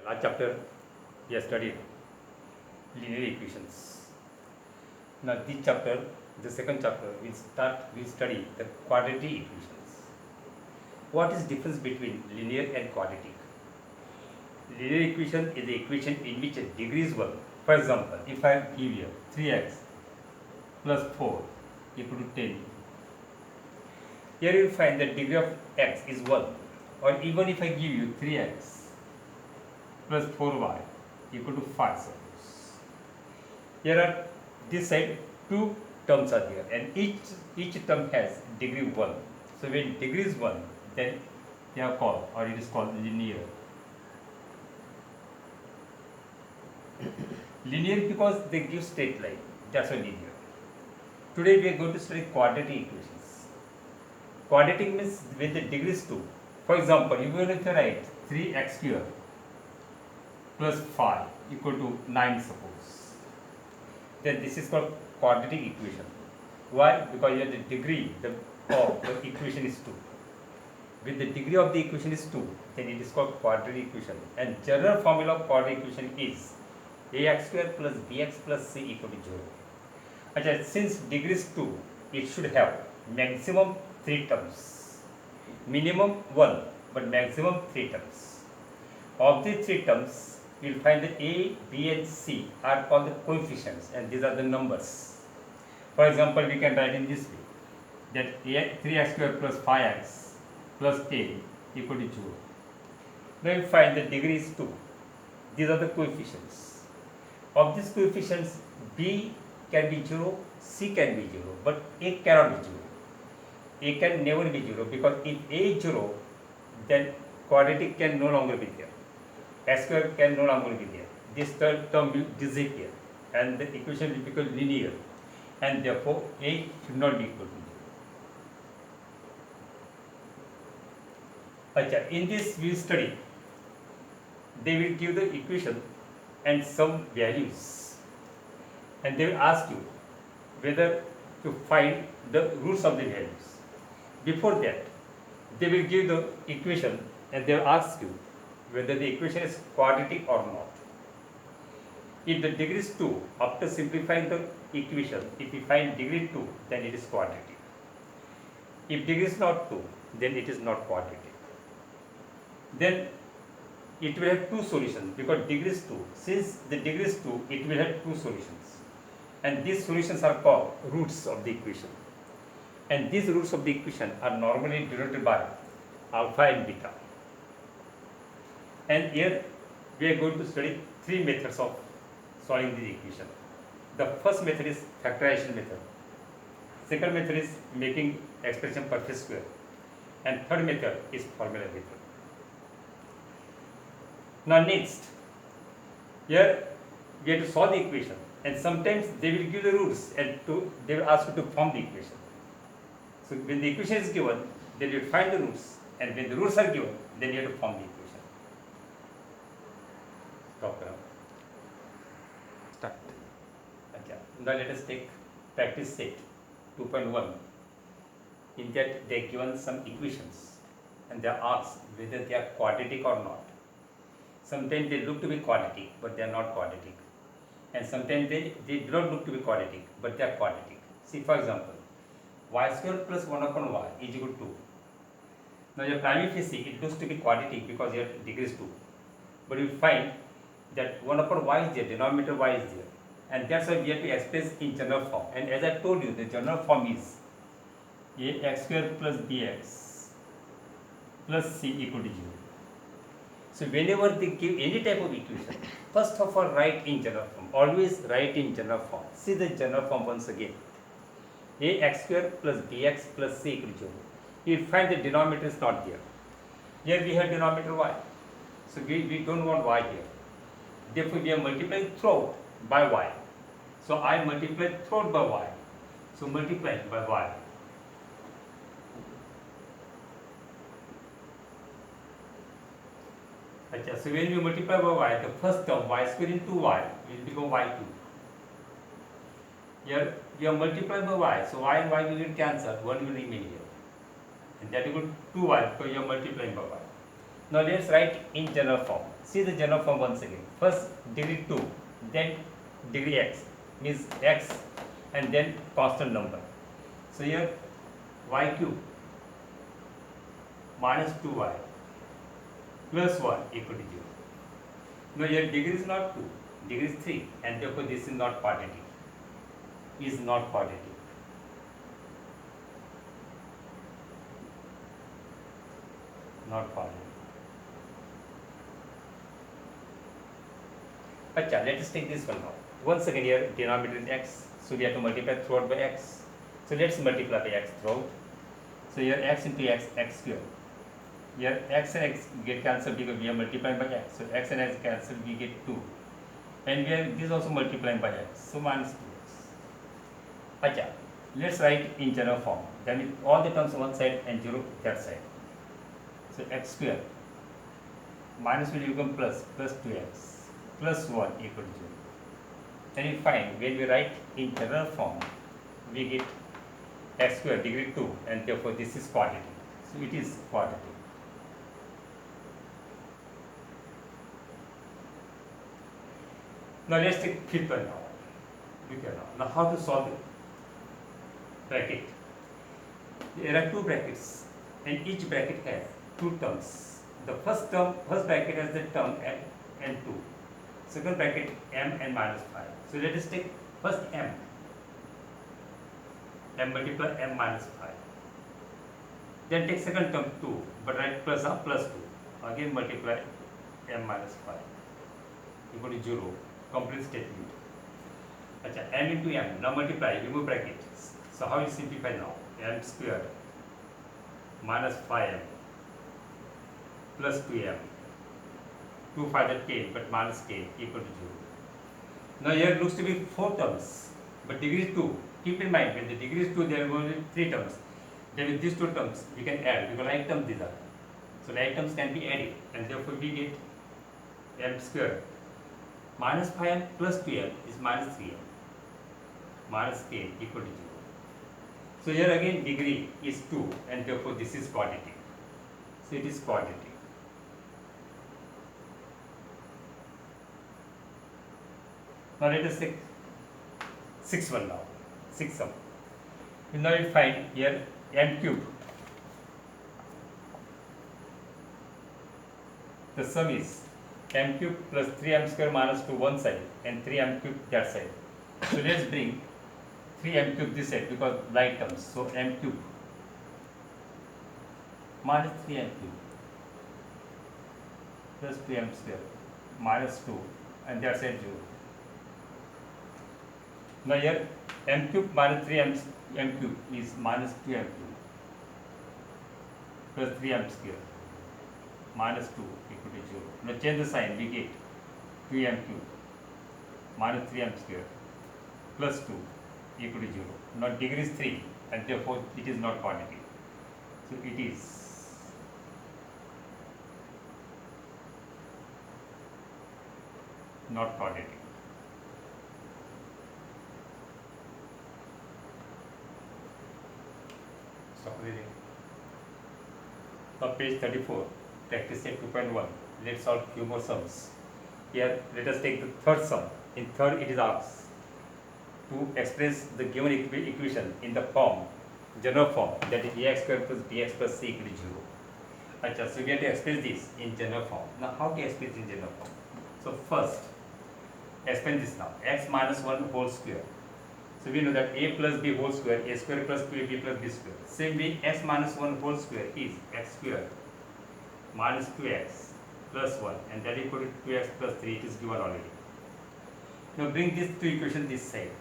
Our chapter we have studied linear equations. Now this chapter, the second chapter, we study the quadratic equations. What is difference between linear and quadratic? Linear equation is the equation in which a degree is 1. For example, if I give you 3x plus 4 equal to 10, here you will find the degree of x is 1. Or even if I give you 3x plus 4y equal to 5, suppose. Here are this side two terms are there, and each term has degree 1. So when degree is 1, then they are called, or it is called linear. Linear because they give straight line. That's why linear. Today we are going to study quadratic equations. Quadratic means when the degree is 2. For example, even if you write 3x square plus 5 equal to 9, suppose, then this is called quadratic equation. Why? Because here the degree of the equation is 2. When the degree of the equation is 2, then it is called quadratic equation. And general formula of quadratic equation is ax square plus bx plus c equal to 0. Achha, since degree is 2, it should have maximum 3 terms, minimum 1, but maximum 3 terms. Of these 3 terms, you will find that a, b and c are called the coefficients, and these are the numbers. For example, we can write in this way, that 3x square plus 5x plus 10 equal to 0. Now you find the degree is 2. These are the coefficients. Of these coefficients, b can be 0, c can be 0, but a cannot be 0. A can never be 0, because if a is 0, then quadratic can no longer be there. X square can no longer be there. This term will disappear, and the equation will become linear, and therefore a should not be equal to 0. Achha, in this we study, they will give the equation and some values, and they will ask you whether to find the roots of the values. Before that, they will give the equation and they will ask you whether the equation is quadratic or not. If the degree is 2, after simplifying the equation, if we find degree 2, then it is quadratic. If degree is not 2, then it is not quadratic. Then it will have 2 solutions, because degree is 2. Since the degree is 2, it will have 2 solutions. And these solutions are called roots of the equation. And these roots of the equation are normally denoted by alpha and beta. And here we are going to study 3 methods of solving this equation. The first method is factorization method. Second method is making expression perfect square. And third method is formula method. Now next, here we have to solve the equation, and sometimes they will give the roots and they will ask you to form the equation. So when the equation is given, then you find the roots, and when the roots are given, then you have to form the equation. Stop now. Start. Okay. Now let us take practice set 2.1. In that they are given some equations, and they are asked whether they are quadratic or not. Sometimes they look to be quadratic, but they are not quadratic. And sometimes they do not look to be quadratic, but they are quadratic. See, for example, y square plus 1 upon y is equal to 2. Now your prima facie, it looks to be quadratic because your degree is 2. But you find that 1 upon y is there, denominator y is there. And that's why we have to express in general form. And as I told you, the general form is ax square plus bx plus c equal to 0. So whenever they give any type of equation, first of all write in general form. Always write in general form. See the general form once again. Ax square plus bx plus c equal to 0. You will find the denominator is not there. Here we have denominator y. So we don't want y here. Therefore we are multiplying throughout by y. So I multiply throughout by y. So multiply by y. So when we multiply by y, the first term y square into y will become y2. Here we are multiplying by y, so y and y will get cancelled, 1 will remain here. And that equal to 2y because you are multiplying by y. Now let's write in general form. See the general form once again. First degree 2, then degree x, means x and then constant number. So here y cube minus 2y plus 1 equal to 0. Now here degree is not 2, degree is 3, and therefore this is not quadratic. Is not quadratic. Not quadratic. Acha, let us take this one now. Once again here denominator is x, so we have to multiply throughout by x. So let's multiply by x throughout. So here x into x, x square. Here x and x get cancelled because we are multiplying by x. So x and x cancel, we get 2. And we are this also multiplying by x. So minus 2x. Acha, let's write in general form. Then with all the terms one side and 0 that side. So x square minus will become plus 2x plus 1 equal to 0. And you find when we write in general form, we get x square degree 2, and therefore this is quadratic. So it is quadratic. Now let's take fifth one now. Look here now. Now how to solve it? Bracket. There are two brackets, and each bracket has two terms. The first bracket has the term m and 2. Second bracket m and minus 5. So let us take first m. M multiply m minus 5. Then take second term 2, but write plus 2. Again multiply m minus 5 equal to 0. Complete statement. Achha, m into m. Now multiply, remove bracket. So how you simplify now? M square minus 5m plus 2m. 2 5 that 10, but minus 10 equal to 0. Now here looks to be 4 terms, but degree is 2. Keep in mind, when the degree is 2, there are only 3 terms. Then with these 2 terms, we can add, because like terms these are. So like terms can be added, and therefore we get m square minus 5m plus 2m is minus 3m. Minus 10 equal to 0. So here again degree is 2, and therefore this is quadratic. So it is quadratic. Now let us take 6th one now. 6th sum. Now you find here m cube. The sum is m cube plus 3m square minus 2 one side and 3m cube that side. So let's bring 3m cube this side because like terms. So m cube minus 3m cube plus 2m square minus 2 and that side 0. Now here m cube minus 3m cube is minus 2m cube plus 3m square minus 2 equal to 0. Now change the sign, we get 2m cube minus 3m square plus 2 equal to 0. Now degree is 3, and therefore it is not quadratic. So it is not quadratic. Stop reading. Now page 34, practice set 2.1. Let's solve few more sums. Here let us take the third sum. In third it is asked to express the given equation in the form, general form, that is ax square plus bx plus c equal to 0. Achha, so we have to express this in general form. Now how to express in general form? So first, explain this now. X minus 1 whole square. So we know that a plus b whole square, a square plus 2ab plus b square. Same way, x minus 1 whole square is x square minus 2x plus 1, and that equal to 2x plus 3. It is given already. Now bring these two equations this side,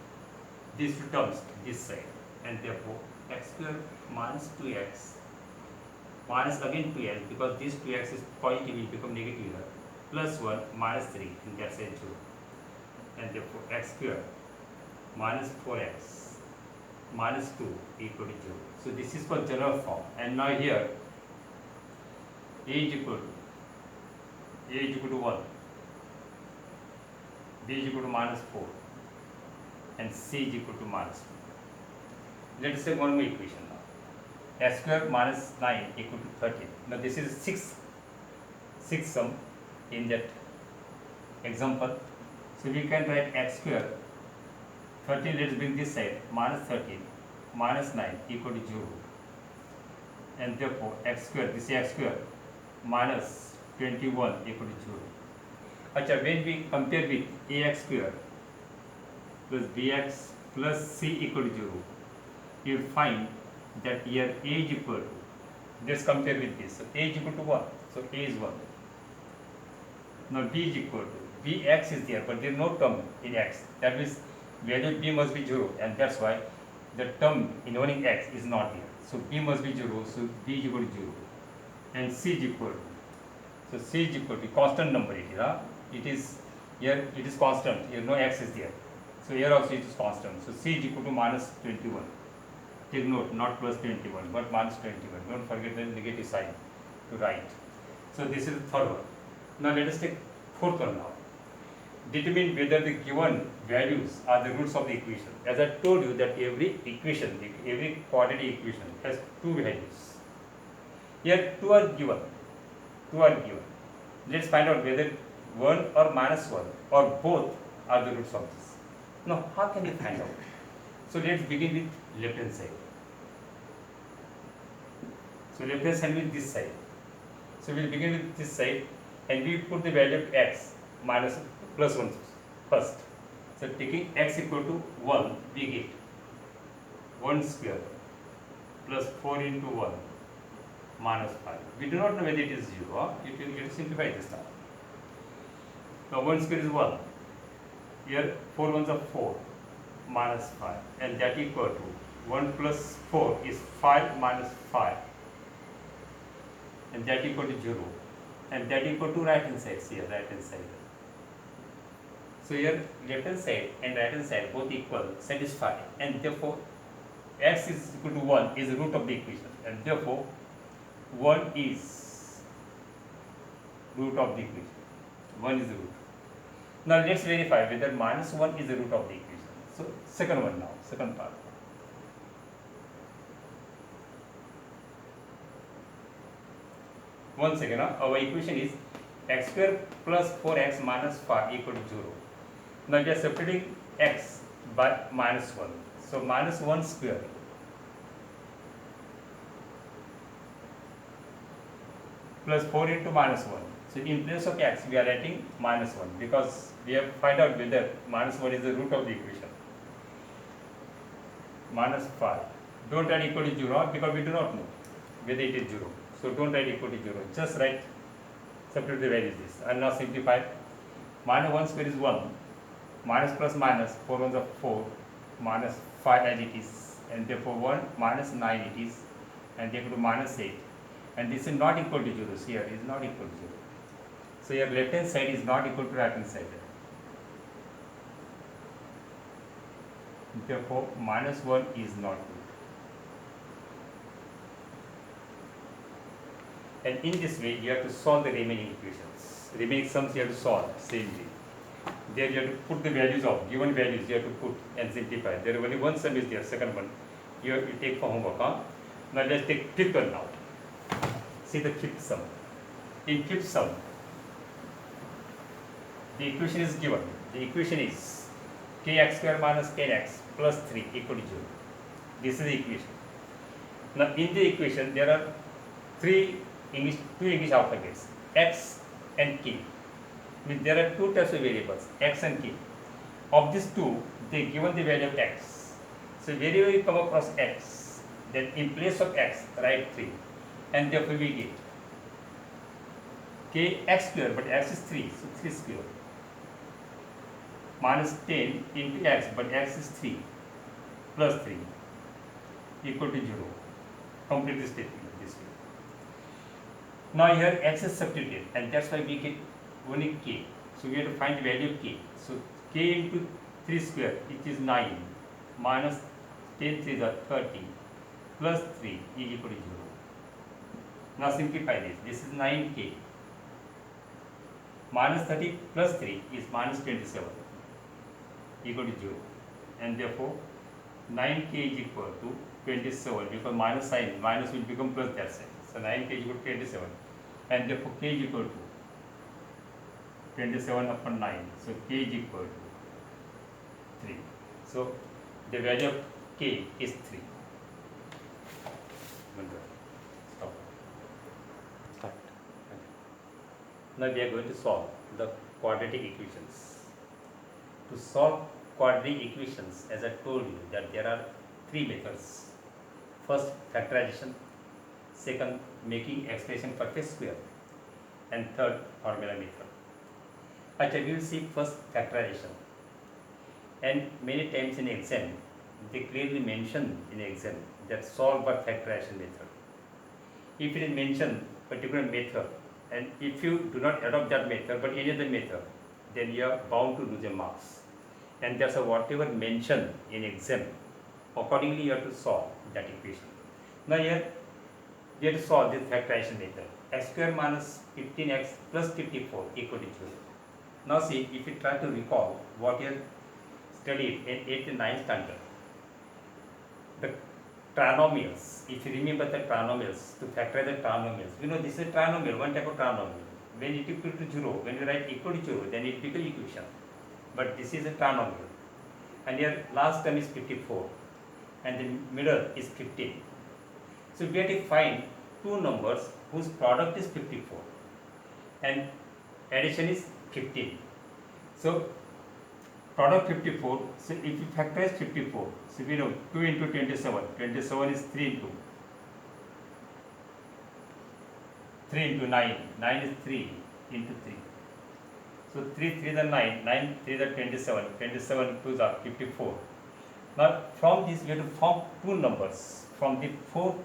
these two terms this side, and therefore x square minus 2x minus again 2x, because this 2x is positive, will become negative here, plus 1 minus 3, and that's 0. And therefore x square minus 4x minus 2 equal to 0. So this is for general form. And now here a is equal to 1, b is equal to minus 4, and c is equal to minus 2. Let us take one more equation now. X square minus 9 equal to 13. Now this is sixth sum in that Example, so we can write x square 13, let's bring this side, minus 13 minus 9 equal to 0, and therefore x square, this is x square minus 21 equal to 0. Achha, when we compare with ax square plus bx plus c equal to 0, you will find that here a is equal to, let's compare with this, so a is equal to 1, so a is 1. Now b is equal to, bx is there, but there is no term in x, that means value b must be 0, and that's why the term involving x is not there. So b must be 0, so b is equal to 0, and c is equal to, so c is equal to constant number it is, it is here, it is constant, here no x is there, so here also it is constant, so c is equal to minus 21. Take note, not plus 21 but minus 21, don't forget the negative sign to write. So this is the third one. Now let us take fourth one now. Determine whether the given values are the roots of the equation. As I told you that every equation, every quadratic equation has two values. Here two are given. Let's find out whether 1 or minus 1 or both are the roots of this. Now how can we find out? So let's begin with left hand side. So left hand side with this side. So we'll begin with this side and we put the value of x minus plus 1 first. So taking x equal to 1, we get 1 square plus 4 into 1 minus 5. We do not know whether it is 0. You can simplify this now. Now 1 square is 1. Here 4 ones are 4 minus 5, and that equal to 1 plus 4 is 5 minus 5, and that equal to 0, and that equal to right hand side here, right hand side. So here left hand side and right hand side both equal, satisfy, and therefore x is equal to 1 is the root of the equation, and therefore 1 is root of the equation. 1 is the root. Now let's verify whether minus 1 is the root of the equation. So second one now, second part. Once again, our equation is x square plus 4x minus 5 equal to 0. Now we are separating x by minus 1. So minus 1 square plus 4 into minus 1. So in place of x we are writing minus 1 because we have find out whether minus 1 is the root of the equation. Minus 5. Don't write equal to 0 because we do not know whether it is 0. So don't write equal to 0. Just write, substitute the values this. And now simplify. Minus 1 square is 1. Minus plus minus, 4 ones are 4. Minus 5 as it is. And therefore 1 minus 9 it is. And equal to minus 8. And this is not equal to 0. So here is not equal to 0. So your left hand side is not equal to right hand side. Therefore minus 1 is not root. And in this way you have to solve the remaining equations. Remaining sums you have to solve same way. There you have to put the values of given values you have to put and simplify. There only one sum is there, second one you have to take for homework. Now let's take fifth one now. See the fifth sum. In fifth sum the equation is given. The equation is kx square minus 10x plus 3 equal to 0. This is the equation. Now in the equation there are two English alphabets, x and k. Means there are two types of variables, x and k. Of these two, they given the value of x. So wherever you come across x, then in place of x write 3, and therefore we get k x square, but x is 3, so 3 square minus 10 into x, but x is 3 plus 3 equal to 0. Complete this statement this way. Now here x is substituted, and that's why we get only k. So we have to find the value of k. So k into 3 square, which is 9, minus 10 3 is 30, plus 3 is equal to 0. Now simplify this. This is 9k. Minus 30 plus 3 is minus 27 equal to 0. And therefore 9k is equal to 27 because minus sign, minus will become plus that side. So 9k is equal to 27. And therefore k is equal to 27 upon 9. So k is equal to 3. So the value of k is 3. Stop. Start. Now we are going to solve the quadratic equations. To solve quadratic equations, as I told you, that there are three methods. First, factorization. Second, making expression perfect square. And third, formula method. Actually, we will see first factorization. And many times in exam, they clearly mention in exam that solve by factorization method. If it is mentioned particular method, and if you do not adopt that method but any other method, then you are bound to lose your marks. And that's whatever mentioned in exam, accordingly you have to solve that equation. Now here we have to solve this factorization method. X square minus 15x plus 54 equal to 0. Now see, if you try to recall what you have studied in 8th and 9th standard, the trinomials, if you remember the trinomials, to factorize the trinomials, you know this is a trinomial, one type of trinomial. When it equal to 0, when you write equal to 0, then it becomes equation. But this is a trinomial. And here last term is 54 and the middle is 15. So we have to find two numbers whose product is 54 and addition is 15. So product 54, so if you factorize 54, so we know 2 into 27, 27 is 3 into 9, 9 is 3 into 3. So 3 3 is 9, 9 3 is 27, 27 2 are 54. Now from this we have to form two numbers. From the four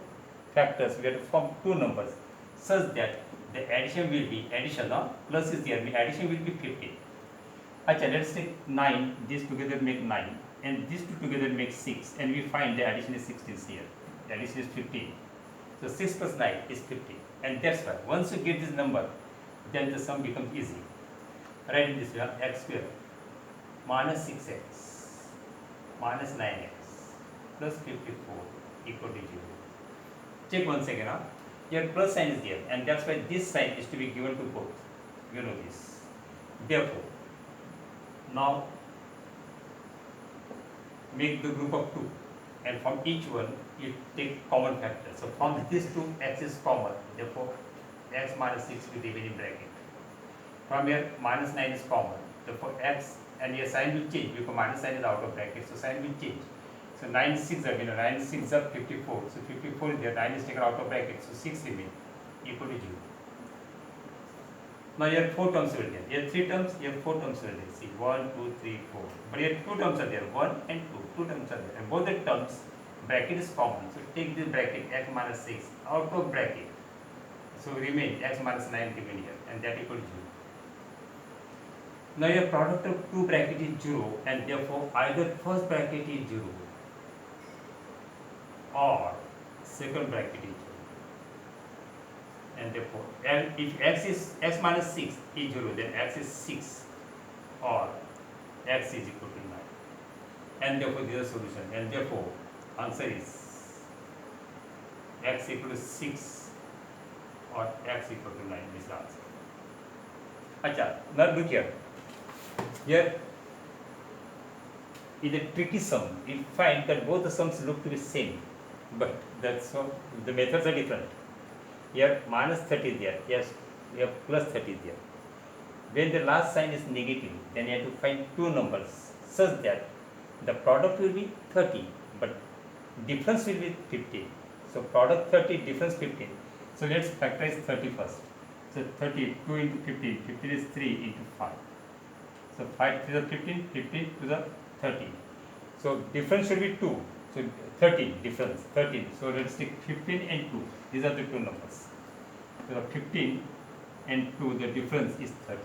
factors we have to form two numbers such that the addition will be addition, plus is there, addition will be 15. Achha, let's take 9, these together make 9 and these two together make 6 and we find the addition is 16 here. The addition is 15. So 6 plus 9 is 15 and that's why once you get this number then the sum becomes easy. Write in this way, x square minus 6x minus 9x plus 54 equal to 0. Check once again. Here plus sign is there and that's why this sign is to be given to both. You know this. Therefore, now make the group of 2 and from each one you take common factor. So from these two x is common, therefore x minus 6 will be in bracket. From here minus 9 is common, therefore x and your sign will change because minus sign is out of bracket, so sign will change. So 9 6 are 9 6 are 54, so 54 is there, 9 is taken out of bracket, so 6 remain equal to 0. Now here 4 terms will there, here 3 terms, here 4 terms will there, see 1, 2, 3, 4, but here 2 terms are there, 1 and 2 terms are there, and both the terms bracket is common, so take this bracket x minus 6 out of bracket, so remain x minus 9 remain here and that equal to 0. Now your product of two bracket is 0 and therefore either first bracket is 0 or second bracket is 0. And therefore, and if x minus 6 is 0, then x is 6 or x is equal to 9. And therefore this is a solution. And therefore answer is x equal to 6 or x equal to 9 is the answer. Achha, now look here. Here in a tricky sum, you find that both the sums look to be same, but that's so the methods are different. Here minus 30 is there, yes, we have plus 30 is there. When the last sign is negative, then you have to find two numbers such that the product will be 30, but difference will be 15. So product 30, difference 15. So let's factorize 30 first. So 30, 2 into 15, 15 is 3 into 5. So 5 to the 15, 15 to the 30. So difference should be 2. So 13, difference, 13. So let's take 15 and 2. These are the two numbers. So 15 and 2, the difference is 30.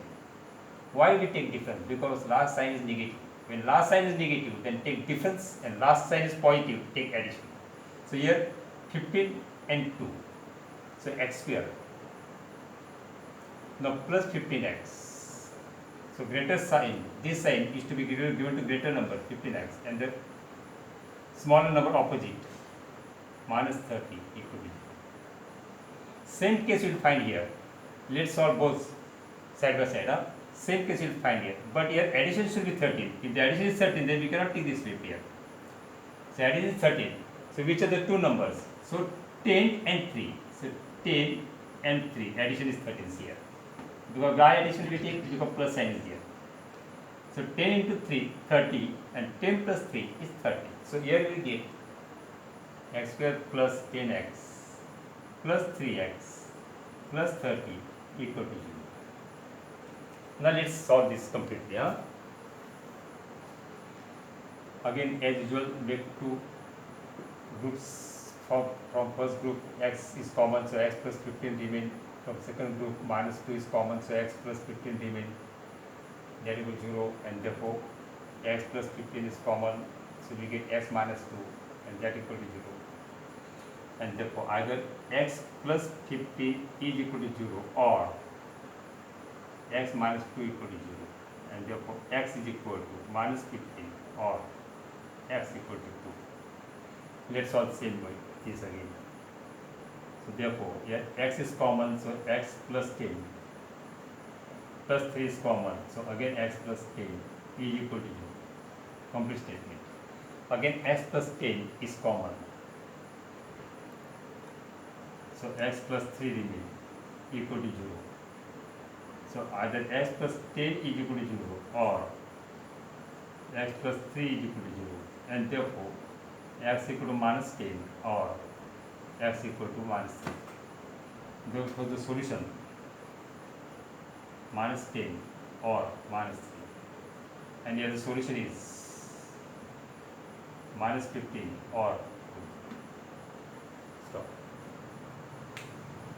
Why we take difference? Because last sign is negative. When last sign is negative, then take difference, and last sign is positive, take addition. So here 15 and 2. So x square. Now plus 15x. So greater sign, this sign is to be given to greater number 15x and the smaller number opposite minus 30 equal to 0. Same case you will find here. Let's solve both side by side. Same case you will find here. But here addition should be 13. If the addition is 13, then we cannot take this step here. So addition is 13. So which are the two numbers? So 10 and 3. So 10 and 3. Addition is 13 here. Because by addition we take because plus sign is here. So 10 into 3, 30, and 10 plus 3 is 30. So here we get x square plus 10x plus 3x plus 30 equal to 0. Now let's solve this completely. Again, as usual, make two groups. From first group, x is common, so x plus 15 remain. From second group, minus 2 is common, so x plus 15 remain. That equal 0, and therefore x plus 15 is common, so we get x minus 2, and that equal to 0. And therefore either x plus 15 is equal to 0 or x minus 2 equal to 0, and therefore x is equal to minus 15 or x equal to 2. Let's solve the same way this again. So therefore here x is common, so x plus 10 plus 3 is common, so again x plus 10 is equal to 0. Complete statement. Again x plus 10 is common, so x plus 3 remain equal to 0. So either x plus 10 is equal to 0 or x plus 3 is equal to 0, and therefore x equal to minus 10 or x equal to minus 3. Therefore the solution minus 10 or minus 3, and here the solution is minus 15 or